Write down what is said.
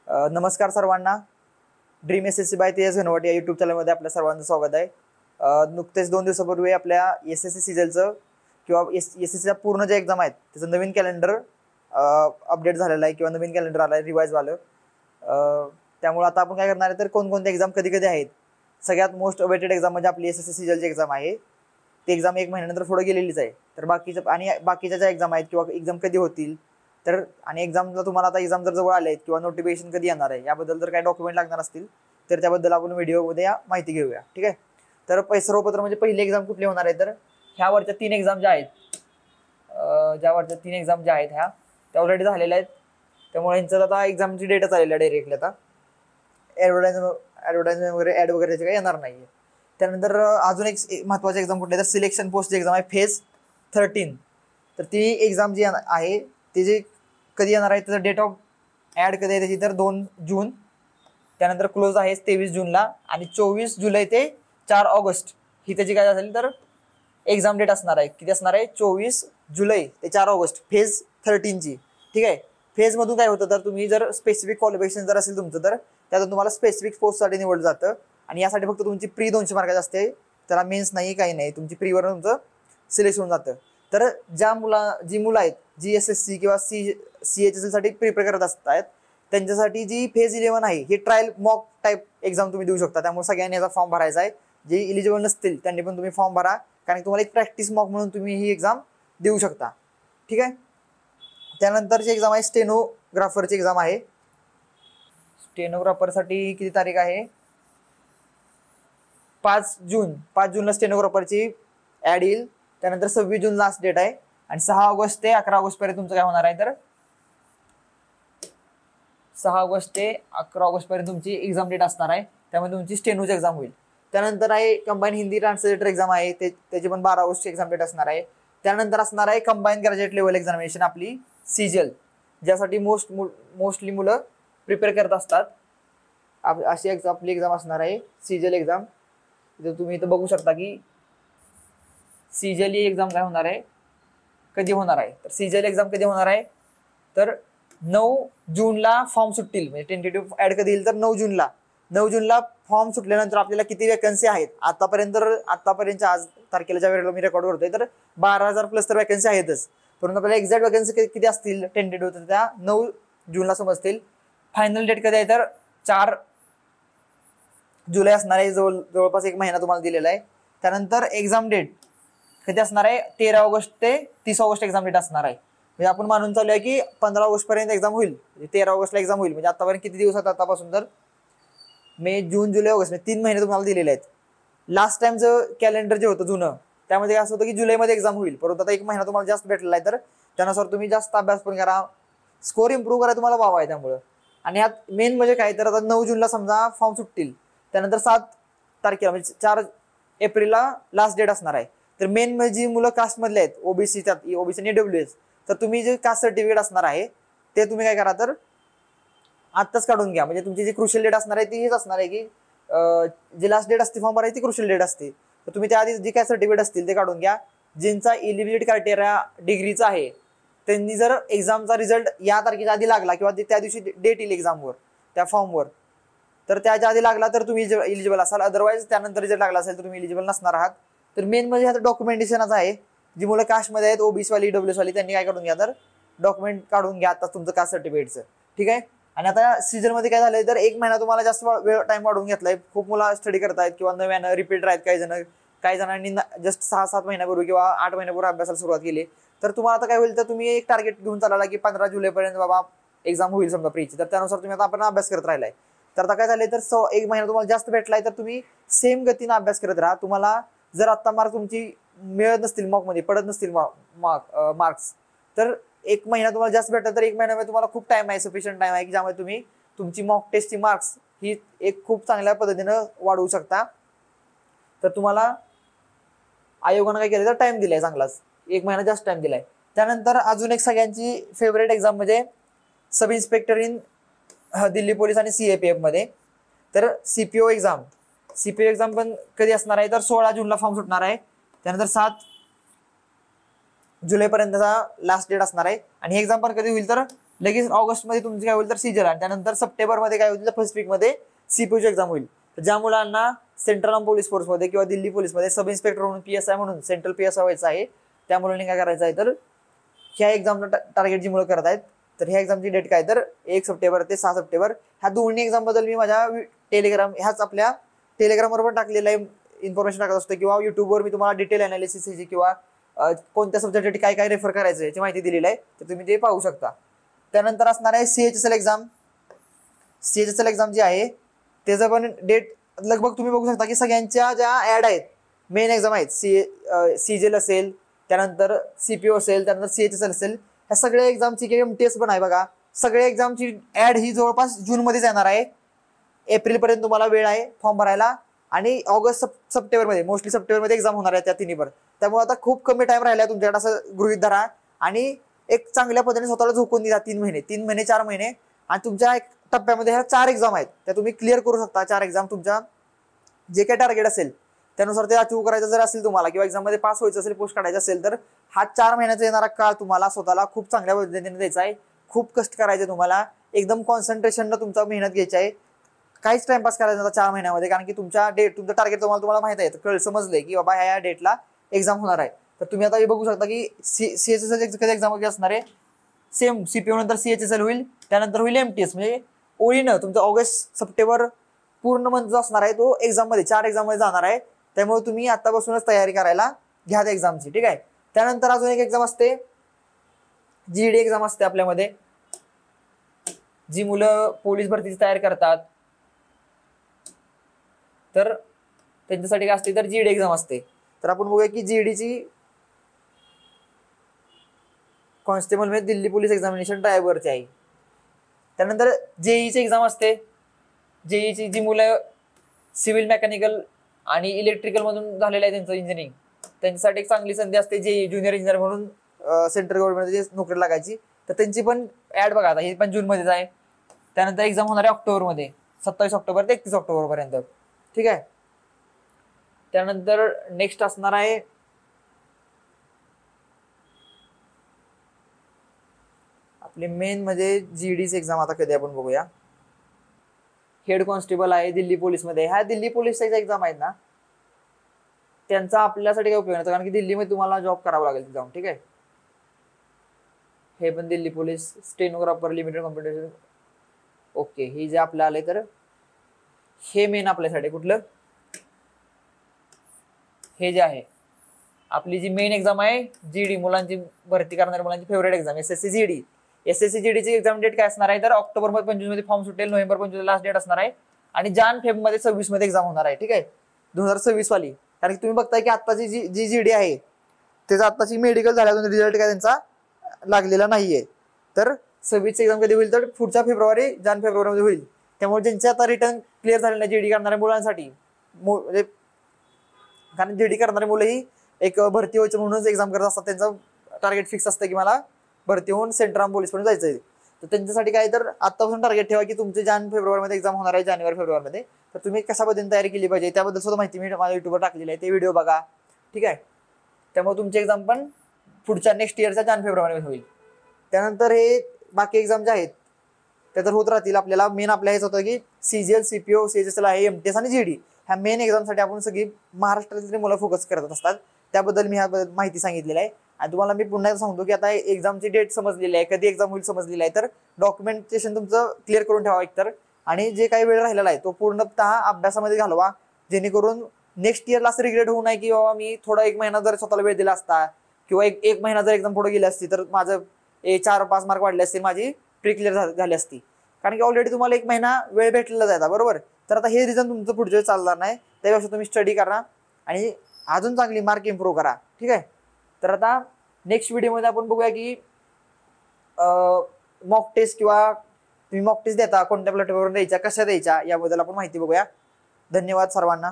नमस्कार सर्वांना. Dream SSC bye तेज घनवट या यूट्यूब चॅनलमध्ये आपल्या सर्वांचं स्वागत आहे. नुकतेच 2 दिवसापूर्वी आपल्या SSC सीजलचं किंवा SSCच्या पूर्ण जे एक्झाम आहेत त्याचं नवीन कॅलेंडर अपडेट झालेलं आहे किंवा नवीन कॅलेंडर आलं आहे, रिवाईज झालं. त्यामुळे आता आपण काय करणार आहे तर कोणकोणते एक्झाम कधी कधी आहेत. सगळ्यात मोस्ट अवेटेड एक्झाम म्हणजे आपली SSC सीजलची एक्झाम आहे. ती एक्झाम 1 महिन्यानंतर पुढे गेलेलीच आहे. तर बाकीच्या ज्या एक्झाम आहेत किंवा एक्झाम कधी होतील तर आणि एक्झामला तुम्हाला आता एक्झाम जर जवळ आले आहेत किंवा नोटिफिकेशन कधी येणार आहे याबद्दल जर काही डॉक्युमेंट लागणार असतील तर त्याबद्दल आपण व्हिडिओमध्ये माहिती घेऊया. ठीक आहे. तर सर्वप्रथम म्हणजे पहिली एक्झाम कुठली होणार आहे तर ह्यावरच्या 3 एक्झाम ज्या आहेत ह्या त्या ऑलरेडी झालेल्या आहेत. त्यामुळे यांचं आता एक्झामची डेटच आलेली आहे डायरेक्टली. आता ॲडव्हर्टाइजमेंट वगैरे ॲड वगैरे त्याचे काही येणार नाही आहे. त्यानंतर अजून एक महत्त्वाची एक्झाम कुठली तर सिलेक्शन पोस्टची एक्झाम आहे फेज 13. तर ती एक्झाम जी आहे ती जी कधी येणार आहे त्याचं डेट ऑफ ॲड कधी आहे त्याची तर 2 जून. त्यानंतर क्लोज आहे 23 जूनला आणि 24 जुलै ते 4 ऑगस्ट ही त्याची काय असेल तर एक्झाम डेट असणार आहे. किती असणार आहे 24 जुलै ते 4 ऑगस्ट फेज 13ची. ठीक आहे. फेजमधून काय होतं तर तुम्ही जर स्पेसिफिक क्वालिफिकेशन जर असेल तुमचं तर त्यातून तुम्हाला स्पेसिफिक पोस्टसाठी निवडलं जातं आणि यासाठी फक्त तुमची प्री 200 मार्काची असते. त्याला मेन्स नाही काही नाही, तुमची प्रीवर तुमचं सिलेक्शन होऊन जातं. तर जी मुलं आहेत जी SSC किंवा CHSL साठी प्रिपेअर करत असतात त्यांच्यासाठी जी फेज 11 आहे ही ट्रायल मॉक टाईप एक्झाम तुम्ही देऊ शकता. त्यामुळे सगळ्यांनी याचा फॉर्म भरायचा आहे. जे इलिजिबल नसतील त्यांनी पण तुम्ही फॉर्म भरा, कारण तुम्हाला एक प्रॅक्टिस मॉक म्हणून तुम्ही ही एक्झाम देऊ शकता. ठीक आहे. त्यानंतरची एक्झाम आहे स्टेनोग्राफरची एक्झाम आहे. स्टेनोग्राफरसाठी किती तारीख आहे 5 जूनला स्टेनोग्राफरची ॲड येईल. त्यानंतर 26 जून लास्ट डेट आहे आणि 6 ऑगस्ट ते 11 ऑगस्ट पर्यंत तुमचं काय होणार आहे तर 6 ऑगस्ट ते 11 ऑगस्ट पर्यंत तुमची एक्झाम डेट असणार आहे. त्यामुळे तुमची स्टेनोची एक्झाम होईल. त्यानंतर आहे कंबाईन हिंदी ट्रान्सलेटर एक्झाम आहे, त्याची पण 12 ऑगस्टची एक्झाम डेट असणार आहे. त्यानंतर असणार आहे कंबाईन ग्रॅज्युएट लेवल एक्झामिनेशन आपली सीजल, ज्यासाठी मोस्टली मुलं प्रिपेअर करत असतात. अशी आपली एक्झाम असणार आहे सीजल एक्झाम. तुम्ही इथं बघू शकता की सीजल ही एक्झाम काय होणार आहे कधी होणार आहे तर सीजल एक्झाम कधी होणार आहे तर 9 जूनला फॉर्म सुटतील. म्हणजे टेंटेटिव्ह ॲड कधी येईल तर 9 जूनला फॉर्म सुटल्यानंतर आपल्याला किती वॅकन्सी आहेत आतापर्यंतच्या आज तारखेला ज्या वेळेला मी रेकॉर्ड करतोय तर 12,000 प्लस तर वॅकन्सी आहेतच. परंतु आपल्याला एक्झॅक्ट वॅकन्सी किती असतील टेंटेटिव्ह तर त्या 9 जूनला समजतील. फायनल डेट कधी आहे तर 4 जुलै असणार आहे. जवळपास 1 महिना तुम्हाला दिलेला आहे. त्यानंतर एक्झाम डेट कधी असणार आहे 13 ऑगस्ट ते 30 ऑगस्ट एक्झाम डेट असणार आहे. म्हणजे आपण मानून चालू आहे की 15 ऑगस्ट पर्यंत एक्झाम होईल. 13 ऑगस्टला एक्झाम होईल. म्हणजे आतापर्यंत किती दिवसात आतापासून तर मे, जून, जुलै, ऑगस्ट म्हणजे 3 महिने तुम्हाला दिलेले आहेत. लास्ट टाइमचं कॅलेंडर जे होतं जुनं त्यामध्ये असं होतं की जुलैमध्ये एक्झाम होईल. परंतु आता 1 महिना तुम्हाला जास्त भेटलेला आहे तर त्यानुसार तुम्ही जास्त अभ्यास पण करा, स्कोर इम्प्रूव्ह करा, तुम्हाला वाव आहे त्यामुळं. आणि यात मेन म्हणजे काय तर आता 9 जूनला समजा फॉर्म सुटतील, त्यानंतर 7 तारखेला म्हणजे 4 एप्रिलला लास्ट डेट असणार आहे. तर मेन म्हणजे जी मुलं कास्टमधले आहेत OBC आणि EWS तर तुम्ही जे कास्ट सर्टिफिकेट असणार आहे ते तुम्ही काय करा तर आत्ताच काढून घ्या. म्हणजे तुमची जी क्रुशियल डेट असणार आहे ती हेच असणार आहे की जी लास्ट डेट असते फॉर्म भरायची ती क्रुशियल डेट असते. तर तुम्ही त्याआधी जी काय सर्टिफिकेट असतील ते काढून घ्या. ज्यांचा एलिजिबिलिटी क्रायटेरिया डिग्रीचा आहे त्यांनी जर एक्झामचा रिझल्ट या तारखेच्या आधी लागला किंवा त्या दिवशी डेट येईल एक्झामवर त्या फॉर्मवर तर त्याच्या आधी लागला तर तुम्ही इलिजिबल असाल. अदरवाईज त्यानंतर रिझल्ट लागला असेल तर तुम्ही इलिजिबल नसणार आहात. तर मेन म्हणजे आता डॉक्युमेंटेशनच आहे. जी मुलं कास्टमध्ये आहेत OBC वाली EWS वाली त्यांनी काय काढून घ्या तर डॉक्युमेंट काढून घ्या आता तुमचं कास्ट सर्टिफिकेटचं. ठीक आहे. आणि आता सीजनमध्ये काय झालंय तर 1 महिना तुम्हाला जास्त टाइम वाढवून घेतलाय. खूप मुलं स्टडी करतायत किंवा नव्यानं रिपीटर आहेत काही जणांनी जस्ट 6-7 महिन्यापूर्वी किंवा 8 महिन्यापूर्वी अभ्यासाला सुरुवात केली. तर तुम्हाला आता काय होईल तर तुम्ही एक टार्गेट घेऊन चालला की 15 जुलैपर्यंत बाबा एक्झाम होईल समजा प्रीची, तर त्यानुसार तुम्ही आता आपण अभ्यास करत राहिलाय. तर आता काय झालंय तर 1 महिना तुम्हाला जास्त भेटलाय तर तुम्ही सेम गतीनं अभ्यास करत राहा. तुम्हाला जर आता मार्क तुमची मिळत नसतील मॉकमध्ये पडत नसतील मार्क्स तर 1 महिना तुम्हाला जास्त भेटला तर 1 महिन्यामध्ये तुम्हाला खूप टाइम आहे, सफिशियंट टाइम आहे की ज्यामध्ये तुम्ही तुमची मॉक टेस्टची मार्क्स ही एक खूप चांगल्या पद्धतीनं वाढवू शकता. तर तुम्हाला आयोगानं काय केलं तर टाइम दिलाय चांगलाच, 1 महिना जास्त टाइम दिलाय. त्यानंतर अजून एक सगळ्यांची फेवरेट एक्झाम म्हणजे sub inspector in Delhi police आणि CAPF मध्ये. तर CPO एक्झाम पण कधी असणार आहे तर 16 जूनला फॉर्म सुटणार आहे. त्यानंतर 7 जुलैपर्यंतचा लास्ट डेट असणार आहे. आणि ही एक्झाम पण कधी होईल तर लगेच ऑगस्टमध्ये तुमची काय होईल तर सीजल, आणि त्यानंतर सप्टेंबरमध्ये काय होईल तर फर्स्ट वीकमध्ये सीपीयूची एक्झाम होईल. ज्या मुलांना सेंट्रल आर्म पोलीस फोर्समध्ये किंवा दिल्ली पोलीसमध्ये सब इन्स्पेक्टर म्हणून PSI म्हणून सेंट्रल PSI व्हायचं आहे, त्या मुलांनी काय करायचं आहे तर ह्या एक्झामला टार्गेट जी मुलं करत आहेत तर ह्या एक्झामची डेट काय तर 1 सप्टेंबर ते 6 सप्टेंबर. ह्या दोन्ही एक्झाम बद्दल मी माझ्या टेलिग्राम ह्याच आपल्या टेलिग्रामवर पण टाकलेलं आहे, इन्फॉर्मेशन टाकत असतो, किंवा युट्यूबवर मी तुम्हाला डिटेल अनालिसिस ह्याची किंवा कोणत्या सब्जेक्टसाठी काय काय रेफर करायचं याची माहिती दिलेली आहे, तर तुम्ही ते पाहू शकता. त्यानंतर असणार आहे CHSL एक्झाम. CHSL एक्झाम जी आहे त्याचं पण डेट लगभग तुम्ही बघू शकता की सगळ्यांच्या ज्या ऍड आहेत मेन एक्झाम आहेत, सीजेल असेल, त्यानंतर CPO असेल, त्यानंतर CHSL असेल, ह्या सगळ्या एक्झामची किंवा MTS पण आहे बघा, सगळ्या एक्झामची ऍड ही जवळपास जूनमध्येच येणार आहे. एप्रिलपर्यंत तुम्हाला वेळ आहे फॉर्म भरायला, आणि ऑगस्ट सप्टेंबरमध्ये मोस्टली सप्टेंबरमध्ये एक्झाम होणार आहे त्या तिन्हीवर. त्यामुळे आता खूप कमी टाइम राहिला आहे तुमच्याकडे, असं गृहीत धरा आणि एक चांगल्या पद्धतीने स्वतःला झोकून द्या. 3 महिने 4 महिने, आणि तुमच्या एक टप्प्यामध्ये ह्या 4 एक्झाम आहेत त्या तुम्ही क्लिअर करू शकता. 4 एक्झाम तुमच्या जे काही टार्गेट असेल त्यानुसार ते अचीव्ह करायचं जर असेल तुम्हाला, किंवा एक्झाममध्ये पास व्हायचं असेल, पोस्ट काढायचं असेल, तर हा 4 महिन्याचा येणारा काळ तुम्हाला स्वतःला खूप चांगल्या पद्धतीने द्यायचा आहे. खूप कष्ट करायचे तुम्हाला, एकदम कॉन्सन्ट्रेशनला तुमचा मेहनत घ्यायची आहे. काहीच टाइमपास करायचा नव्हता 4 महिन्यामध्ये, कारण की तुमचं टार्गेट तुम्हाला माहित आहे, समजलंय की बाबा ह्या डेटला एक्झाम होणार आहे. तर तुम्ही आता हे बघू शकता की CHSL एक्झाम वगैरे असणार आहे. सेम CPO नंतर CHSL होईल, त्यानंतर होईल MTS. म्हणजे ओळीनं तुमचं ऑगस्ट सप्टेंबर पूर्ण मंथ जो असणार आहे तो एक्झाम मध्ये 4 एक्झाम मध्ये जाणार आहे. त्यामुळे तुम्ही आतापासूनच तयारी करायला घ्या त्या एक्झामची, ठीक आहे. त्यानंतर अजून एक एक्झाम असते, GED एक्झाम असते आपल्यामध्ये. जी मुलं पोलीस भरतीची तयारी करतात तर त्यांच्यासाठी काय असते तर GED एक्झाम असते. तर आपण बघूया की GEDची कॉन्स्टेबल मध्ये दिल्ली पोलीस एक्झामिनेशन ड्रायव्हरची आहे. त्यानंतर JEEची एक्झाम असते. JEEची जी मुलं सिव्हिल मेकॅनिकल आणि इलेक्ट्रिकल मधून झालेलं आहे त्यांचं इंजिनिअरिंग, त्यांच्यासाठी एक चांगली संधी असते JEE ज्युनियर इंजिनियर म्हणून सेंट्रल गव्हर्नमेंटची नोकरी लागायची. तर त्यांची पण ऍड बघा, आता ही पण जूनमध्येच आहे. त्यानंतर एक्झाम होणार आहे ऑक्टोबरमध्ये, 27 ऑक्टोबर ते 31 ऑक्टोबर पर्यंत, ठीक आहे. त्यानंतर नेक्स्ट असणार आहे आपले मेन म्हणजे GEDची एक्झाम. आता कधी आपण बघूया, हेड कॉन्स्टेबल आहे दिल्ली पोलीसमध्ये. ह्या दिल्ली पोलीसच्या एक्झाम आहेत ना, त्यांचा आपल्यासाठी काय उपयोग नसतो, कारण की दिल्लीमध्ये तुम्हाला जॉब करावा लागेल जाऊन, ठीक आहे. हे पण Delhi police stenographer limited competition. Okay, हे जे आपलं आले तर हे मेन आपल्यासाठी कुठलं, हे जे आहे आपली जी मेन एक्झाम आहे GED, मुलांची भरती करणाऱ्या मुलांची favourite exam SSC GED. SSC GED ची एक्झाम डेट काय असणार आहे तर ऑक्टोबर 25 मध्ये फॉर्म सुटेल, नोव्हेंबर 25 लास्ट डेट असणार आहे, आणि फेब मध्ये 26 मध्ये एक्झाम होणार आहे, ठीक आहे, 2026 वाली. कारण की तुम्ही बघताय की आत्ताची जी GED आहे त्याचा आत्ताची मेडिकल झाल्यातून रिझल्ट काय त्यांचा लागलेला नाहीये. तर 26 एक्झाम कधी होईल तर पुढच्या फेब्रुवारीमध्ये होईल. त्यामुळे ज्यांचे आता रिटर्न क्लिअर झालेलं आहे GED करणाऱ्या मुलांसाठी, म्हणजे कारण GED करणारी मुलं ही एक भरती व्हायचं म्हणूनच एक्झाम करत असतात, त्यांचं टार्गेट फिक्स असतं की मला भरती होऊन सेंट्रल आर्म पोलीस पर्यंत जायचं आहे. तर त्यांच्यासाठी काय तर आतापासून टार्गेट ठेवा की तुमचे फेब्रुवारीमध्ये एक्झाम होणार आहे, जानेवारी-फेब्रुवारीमध्ये. तर तुम्ही कशा पद्धतीने तयारी केली पाहिजे त्याबद्दल सुद्धा माहिती मी माझ्या युट्यूबवर टाकलेली आहे, ते व्हिडिओ बघा, ठीक आहे. त्यामुळे तुमची एक्झाम पण पुढच्या नेक्स्ट इयरच्या जानेवारी-फेब्रुवारीमध्ये होईल. त्यानंतर हे बाकी एक्झाम ज्या आहेत त्या तर होत राहतील. आपल्याला मेन आपल्या हेच होतं की CGL, CPO, CHSL आहे, MTS आणि GED ह्या मेन एक्झामसाठी आपण सगळी महाराष्ट्रातली मुलं फोकस करत असतात. त्याबद्दल मी ह्या माहिती सांगितलेली आहे. आणि तुम्हाला मी पुन्हा सांगतो की आता एक्झामची डेट समजलेली आहे, कधी एक्झाम होईल समजलेली आहे, तर डॉक्युमेंटेशन तुमचं क्लिअर करून ठेवा एकतर, आणि जे काही वेळ राहिलेला आहे तो पूर्णतः अभ्यासामध्ये घालवा, जेणेकरून नेक्स्ट इयरला असं रिग्रेट होऊ नये की बाबा मी थोडा 1 महिना जर स्वतःला वेळ दिला असता, किंवा एक महिना जर एक्झाम पुढे गेली असती तर माझं 4-5 मार्क वाढले असतील, माझी प्री क्लिअर झाली असती. कारण की ऑलरेडी तुम्हाला 1 महिना वेळ भेटलेला जायचा, बरोबर. तर आता हे रिझन तुमचं पुढच्या चालणार नाही, त्यापेक्षा तुम्ही स्टडी करा आणि अजून चांगली मार्क इम्प्रूव्ह करा, ठीक आहे. तर आता नेक्स्ट व्हिडिओमध्ये आपण बघूया की मॉक टेस्ट किंवा तुम्ही मॉक टेस्ट देता कोणत्या प्लॅटफॉर्मवर द्यायच्या, कशा द्यायच्या, याबद्दल आपण माहिती बघूया. धन्यवाद सर्वांना.